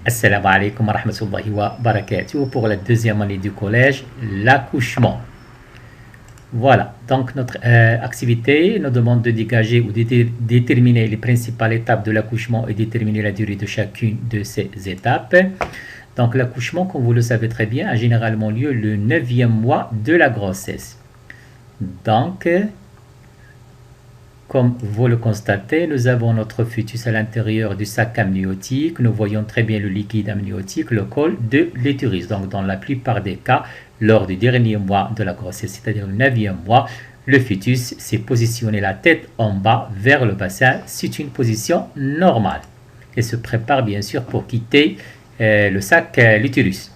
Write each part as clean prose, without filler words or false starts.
Assalamu alaikum wa rahmatullahi wa barakatuh. Pour la deuxième année du collège, l'accouchement. Voilà, donc notre activité nous demande de dégager ou de déterminer les principales étapes de l'accouchement et déterminer la durée de chacune de ces étapes. Donc l'accouchement, comme vous le savez très bien, a généralement lieu le 9e mois de la grossesse. Donc, comme vous le constatez, nous avons notre fœtus à l'intérieur du sac amniotique. Nous voyons très bien le liquide amniotique, le col de l'utérus. Donc, dans la plupart des cas, lors du dernier mois de la grossesse, c'est-à-dire le 9e mois, le fœtus s'est positionné la tête en bas vers le bassin. C'est une position normale et se prépare bien sûr pour quitter le sac, l'utérus.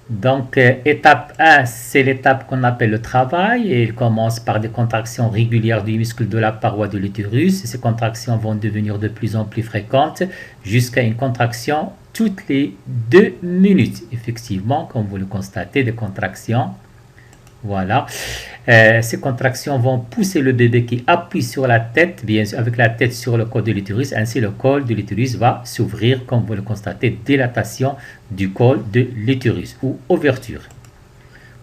Donc, étape 1, c'est l'étape qu'on appelle le travail et il commence par des contractions régulières du muscle de la paroi de l'utérus. Ces contractions vont devenir de plus en plus fréquentes jusqu'à une contraction toutes les 2 minutes. Effectivement, comme vous le constatez, des contractions. Voilà. Ces contractions vont pousser le bébé qui appuie sur la tête, bien sûr, avec la tête sur le col de l'utérus. Ainsi, le col de l'utérus va s'ouvrir, comme vous le constatez, dilatation du col de l'utérus ou ouverture.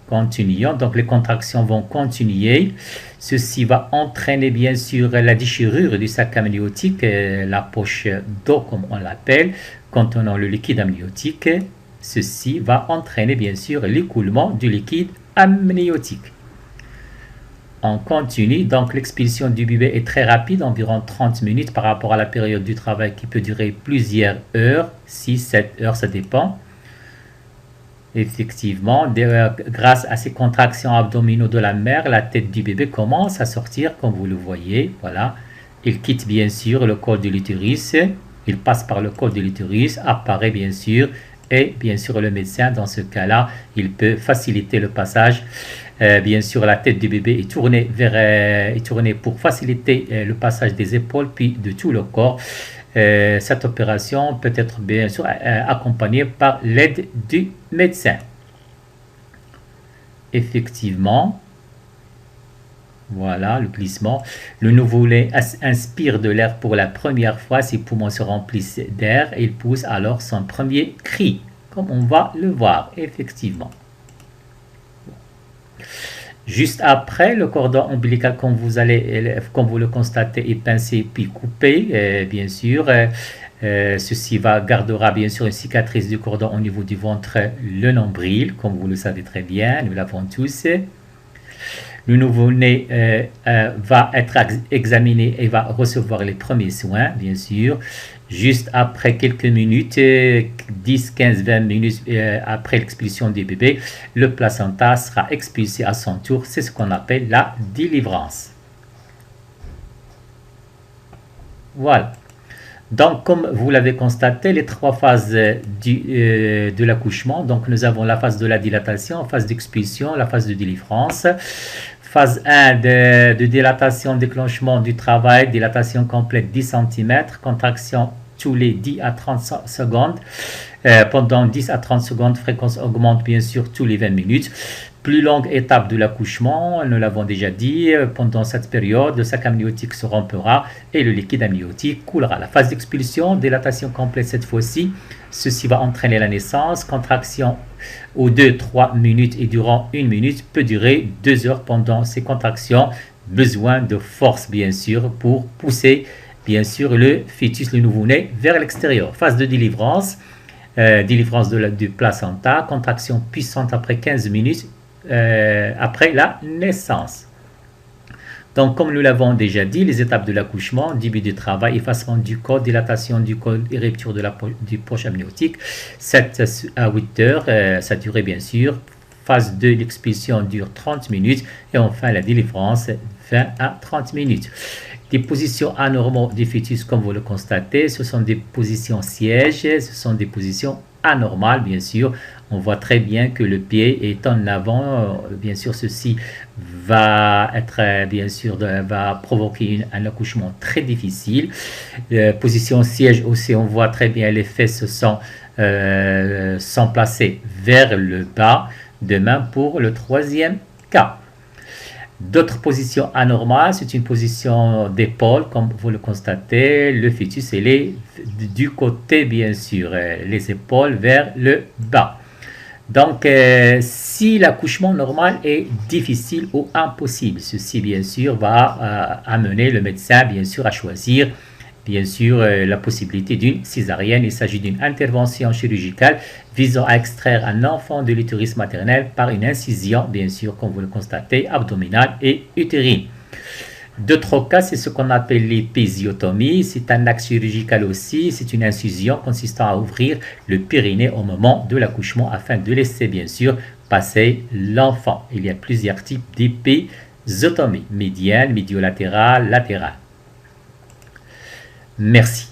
Continuons. Donc, les contractions vont continuer. Ceci va entraîner, bien sûr, la déchirure du sac amniotique, la poche d'eau, comme on l'appelle, contenant le liquide amniotique. Ceci va entraîner, bien sûr, l'écoulement du liquide amniotique. On continue, donc l'expulsion du bébé est très rapide, environ 30 minutes par rapport à la période du travail qui peut durer plusieurs heures, 6-7 heures, ça dépend. Effectivement, grâce à ces contractions abdominaux de la mère, la tête du bébé commence à sortir, comme vous le voyez. Voilà, il quitte bien sûr le col de l'utérus, il passe par le col de l'utérus, apparaît bien sûr, et bien sûr le médecin, dans ce cas-là, il peut faciliter le passage. Bien sûr, la tête du bébé est tournée pour faciliter le passage des épaules puis de tout le corps. Cette opération peut être bien sûr accompagnée par l'aide du médecin. Effectivement, voilà le glissement. Le nouveau-né inspire de l'air pour la première fois, ses poumons se remplissent d'air et il pousse alors son premier cri, comme on va le voir, effectivement. Juste après, le cordon ombilical, comme vous le constatez, est pincé puis coupé, bien sûr. Ceci gardera bien sûr une cicatrice du cordon au niveau du ventre, le nombril, comme vous le savez très bien, nous l'avons tous. Le nouveau-né va être examiné et va recevoir les premiers soins, bien sûr. Juste après quelques minutes, 10, 15, 20 minutes après l'expulsion du bébé, le placenta sera expulsé à son tour. C'est ce qu'on appelle la délivrance. Voilà. Donc, comme vous l'avez constaté, les 3 phases de l'accouchement. Donc, nous avons la phase de la dilatation, phase d'expulsion, la phase de délivrance. Phase 1 de dilatation, déclenchement du travail, dilatation complète 10 cm, contraction tous les 10 à 30 secondes. Pendant 10 à 30 secondes, fréquence augmente bien sûr tous les 20 minutes. Plus longue étape de l'accouchement, nous l'avons déjà dit, pendant cette période, le sac amniotique se rompera et le liquide amniotique coulera. La phase d'expulsion, dilatation complète cette fois-ci, ceci va entraîner la naissance, contraction aux 2-3 minutes et durant 1 minute, peut durer 2 heures pendant ces contractions. Besoin de force bien sûr pour pousser bien sûr le fœtus, le nouveau-né vers l'extérieur. Phase de délivrance, délivrance du placenta, contraction puissante après 15 minutes après la naissance. Donc, comme nous l'avons déjà dit, les étapes de l'accouchement, début du travail, effacement du col, dilatation du col et rupture du poche amniotique, 7 à 8 heures, ça durait bien sûr. Phase 2, l'expulsion dure 30 minutes et enfin la délivrance 20 à 30 minutes. Des positions anormaux du fœtus, comme vous le constatez, ce sont des positions sièges, ce sont des positions anormales, bien sûr. On voit très bien que le pied est en avant. Bien sûr, ceci va provoquer un accouchement très difficile. Position siège aussi, on voit très bien les fesses sont placées vers le bas. De même pour le 3e cas. D'autres positions anormales, c'est une position d'épaule, comme vous le constatez. Le fœtus, il est du côté, bien sûr, les épaules vers le bas. Donc, si l'accouchement normal est difficile ou impossible, ceci, bien sûr, va amener le médecin, bien sûr, à choisir bien sûr la possibilité d'une césarienne. Il s'agit d'une intervention chirurgicale visant à extraire un enfant de l'utérus maternel par une incision, bien sûr, comme vous le constatez, abdominale et utérine. D'autres cas, c'est ce qu'on appelle l'épisiotomie. C'est un acte chirurgical aussi. C'est une incision consistant à ouvrir le périnée au moment de l'accouchement afin de laisser, bien sûr, passer l'enfant. Il y a plusieurs types d'épisiotomie, médiane, médiolatérale, latérale. Merci.